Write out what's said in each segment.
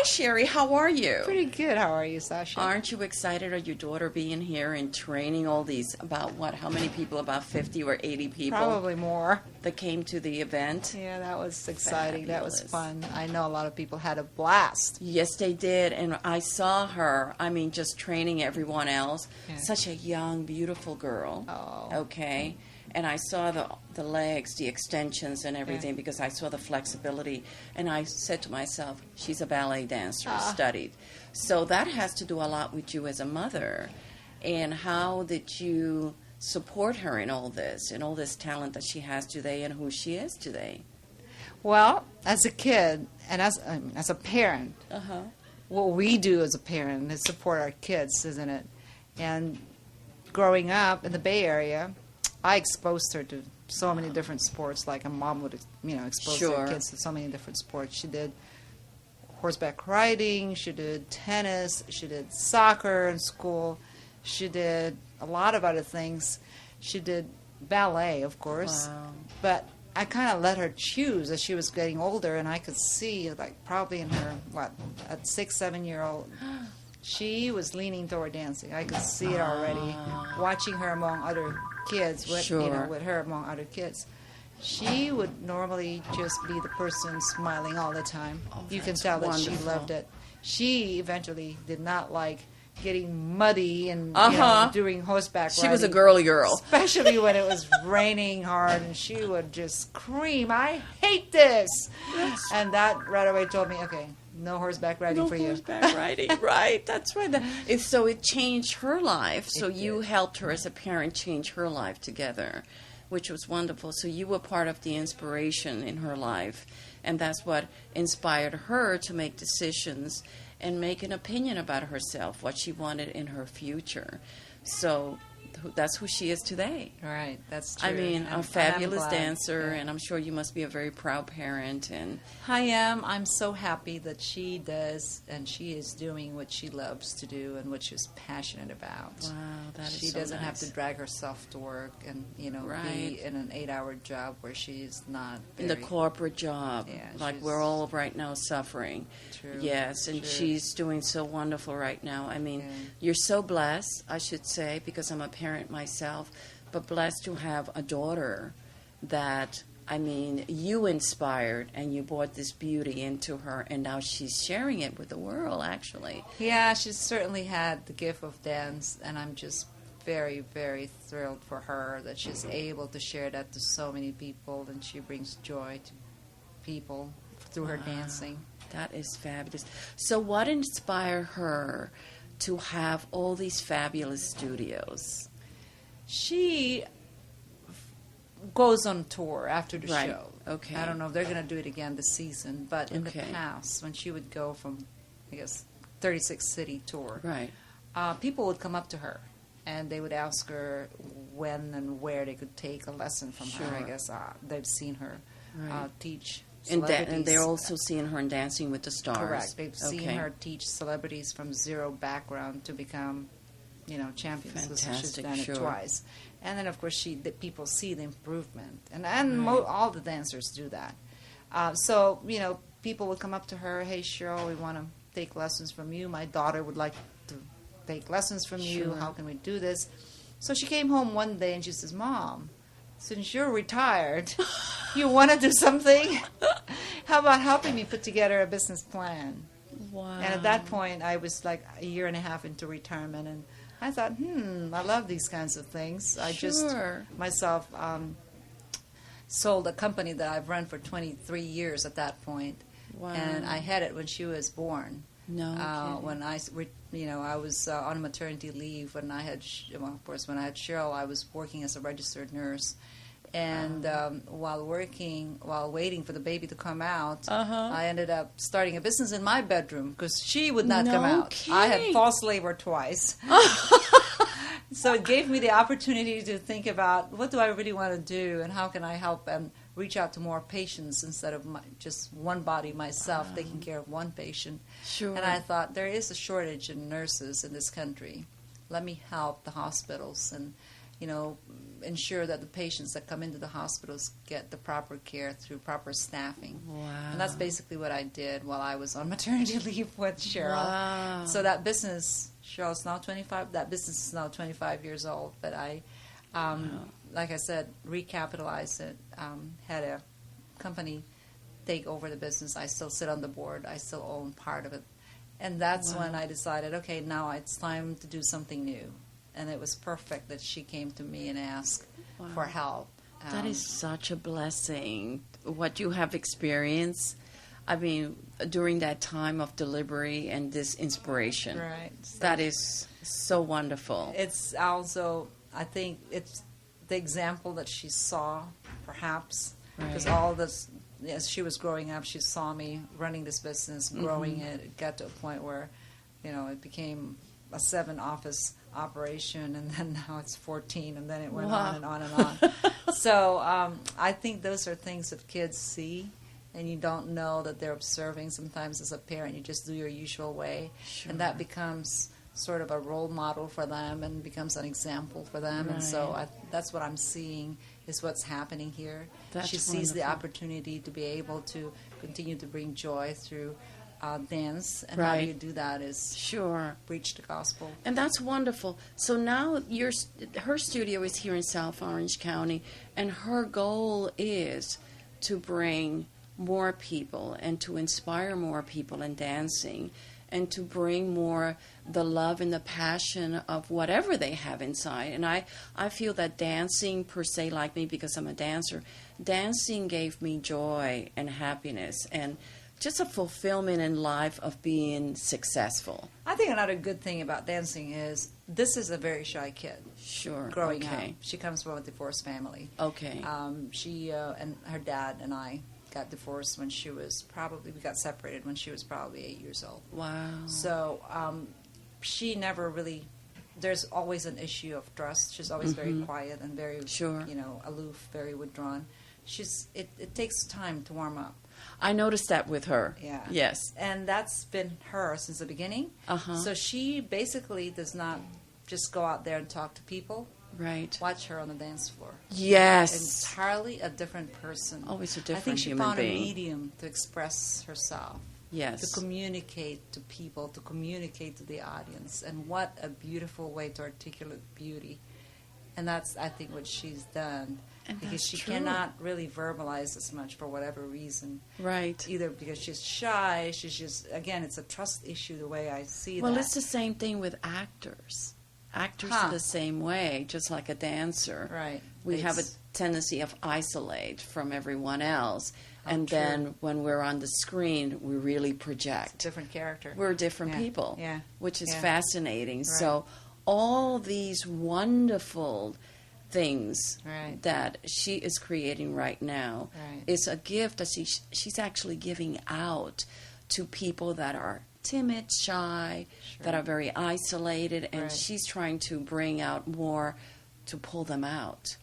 Hi, Sherri. How are you? Pretty good. How are you, Sasha? Aren't you excited of your daughter being here and training all these, about what, how many people, about 50 or 80 people? Probably more. That came to the event? Yeah, that was exciting. Fabulous. That was fun. I know a lot of people had a blast. Yes, they did. And I saw her, just training everyone else. Yeah. Such a young, beautiful girl. Oh. Okay. And I saw the legs, the extensions and everything, because I saw the flexibility. And I said to myself, she's a ballet dancer, studied. So that has to do a lot with you as a mother. And how did you support her in all this talent that she has today and who she is today? Well, as a kid and as a parent, what we do as a parent is support our kids, isn't it? And growing up in the Bay Area, I exposed her to so many different sports, like a mom would, expose their kids to so many different sports. She did horseback riding, she did tennis, she did soccer in school, she did a lot of other things. She did ballet, of course. Wow. But I kind of let her choose as she was getting older, and I could see, like, probably in her, at 6, 7-year-old, she was leaning toward dancing. I could see it already, watching her among other kids, with her among other kids. She would normally just be the person smiling all the time. You can tell that she loved it. She eventually did not like getting muddy and doing horseback riding. She was a girly girl. Especially when it was raining hard, and she would just scream, "I hate this!" And that right away told me, okay, no horseback riding for you. No horseback riding, right. That's right. So it changed her life. So you helped her as a parent change her life together, which was wonderful. So you were part of the inspiration in her life, and that's what inspired her to make decisions and make an opinion about herself, what she wanted in her future. So that's who she is today. Right, that's true. A fabulous dancer, and I'm sure you must be a very proud parent. And I am. I'm so happy that she does, and she is doing what she loves to do and what she's passionate about. Wow, that is so She doesn't have nice. to drag herself to work and, be in an 8-hour job where she's not in the corporate job, like we're all right now suffering. True. Yes, and True. she's doing so wonderful right now. You're so blessed, I should say, because I'm a parent myself, but blessed to have a daughter that, you inspired and you brought this beauty into her, and now she's sharing it with the world, actually. Yeah, she's certainly had the gift of dance, and I'm just very, very thrilled for her that she's able to share that to so many people, and she brings joy to people through her dancing. That is fabulous. So what inspired her to have all these fabulous studios? She goes on tour after the Right. show. Okay. I don't know if they're going to do it again this season, but in the Okay. past, when she would go from, 36-city tour, Right. People would come up to her, and they would ask her when and where they could take a lesson from her. I Sure. guess they've seen her teach And celebrities. they're also seeing her in Dancing with the Stars. Correct. They've seen her teach celebrities from zero background to become, champions. Fantastic, She's done sure. it twice. And then, of course, the people see the improvement. And all the dancers do that. So, people would come up to her, "Hey, Cheryl, we want to take lessons from you. My daughter would like to take lessons from you. Sure. How can we do this?" So she came home one day and she says, "Mom, since you're retired, you want to do something? How about helping me put together a business plan?" Wow. And at that point, I was like a year and a half into retirement, and I thought, I love these kinds of things. I just myself sold a company that I've run for 23 years at that point. Wow. And I had it when she was born. No kidding. When I was on maternity leave when I had, of course, when I had Cheryl, I was working as a registered nurse. And while waiting for the baby to come out, I ended up starting a business in my bedroom because she would not come out. Kidding. I had false labor twice. So it gave me the opportunity to think about what do I really want to do and how can I help and reach out to more patients instead of just one body myself taking care of one patient. Sure. And I thought there is a shortage in nurses in this country. Let me help the hospitals and ensure that the patients that come into the hospitals get the proper care through proper staffing. Wow. And that's basically what I did while I was on maternity leave with Cheryl. Wow. So that business, Cheryl's now 25, that business is now 25 years old, but I, like I said, recapitalized it, had a company take over the business. I still sit on the board. I still own part of it. And that's when I decided, okay, now it's time to do something new. And it was perfect that she came to me and asked for help. That is such a blessing, what you have experienced. I mean, during that time of delivery and this inspiration. Right. So that is so wonderful. It's also, I think, it's the example that she saw, perhaps, because all this, as she was growing up, she saw me running this business, growing it. It got to a point where, it became a 7-office operation, and then now it's 14, and then it went on and on and on. So I think those are things that kids see, and you don't know that they're observing. Sometimes as a parent, you just do your usual way, and that becomes sort of a role model for them and becomes an example for them. And so that's what I'm seeing is what's happening here. She sees the opportunity to be able to continue to bring joy through dance, and how you do that is preach the gospel. And that's wonderful. So now her studio is here in South Orange County, and her goal is to bring more people and to inspire more people in dancing, and to bring more the love and the passion of whatever they have inside. And I feel that dancing per se, like me, because I'm a dancer, dancing gave me joy and happiness and just a fulfillment in life of being successful. I think another good thing about dancing is this is a very shy kid. Growing up. She comes from a divorced family. She and her dad and I got divorced when she was we got separated when she was probably 8 years old. Wow. So she never really, there's always an issue of trust. She's always very quiet and very, aloof, very withdrawn. It takes time to warm up. I noticed that with her. Yeah. Yes. And that's been her since the beginning. So she basically does not just go out there and talk to people. Right. Watch her on the dance floor. Yes. Entirely a different person. Always a different I think she human found being. a medium to express herself. Yes. To communicate to people, to communicate to the audience. And what a beautiful way to articulate beauty. And that's, I think, what she's done. And because she true. cannot really verbalize as much for whatever reason. Right. Either because she's shy, she's just, again, it's a trust issue the way I see that. Well, it's the same thing with actors. Actors are the same way, just like a dancer. Right. We have a tendency of isolate from everyone else. And true. then when we're on the screen, we really project. It's a different character. We're different people, which is fascinating. Right. So all these wonderful things that she is creating right now is a gift that she's actually giving out to people that are timid, shy, that are very isolated, and she's trying to bring out more to pull them out.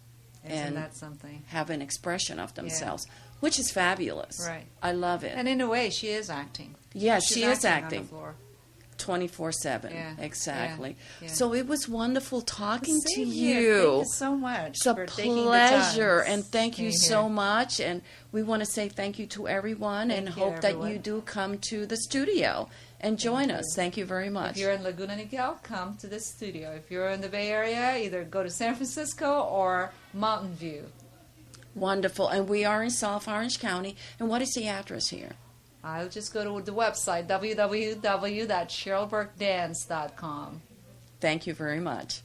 Isn't that something? Have an expression of themselves, which is fabulous. Right. I love it. And in a way, she is acting. Yes, She's she is acting. on the floor. 24/7. Yeah. Exactly. Yeah. So it was wonderful talking to Same you. here. Thank you so much. It's a for taking the pleasure, time and thank you being so here. much. And we want to say thank you to everyone, and Thank you, hope that everyone. you do come to the studio and join us. Thank you very much. If you're in Laguna Niguel, come to this studio. If you're in the Bay Area, either go to San Francisco or Mountain View. Wonderful. And we are in South Orange County. And what is the address here? I'll just go to the website, www.SherriBurkeDance.com. Thank you very much.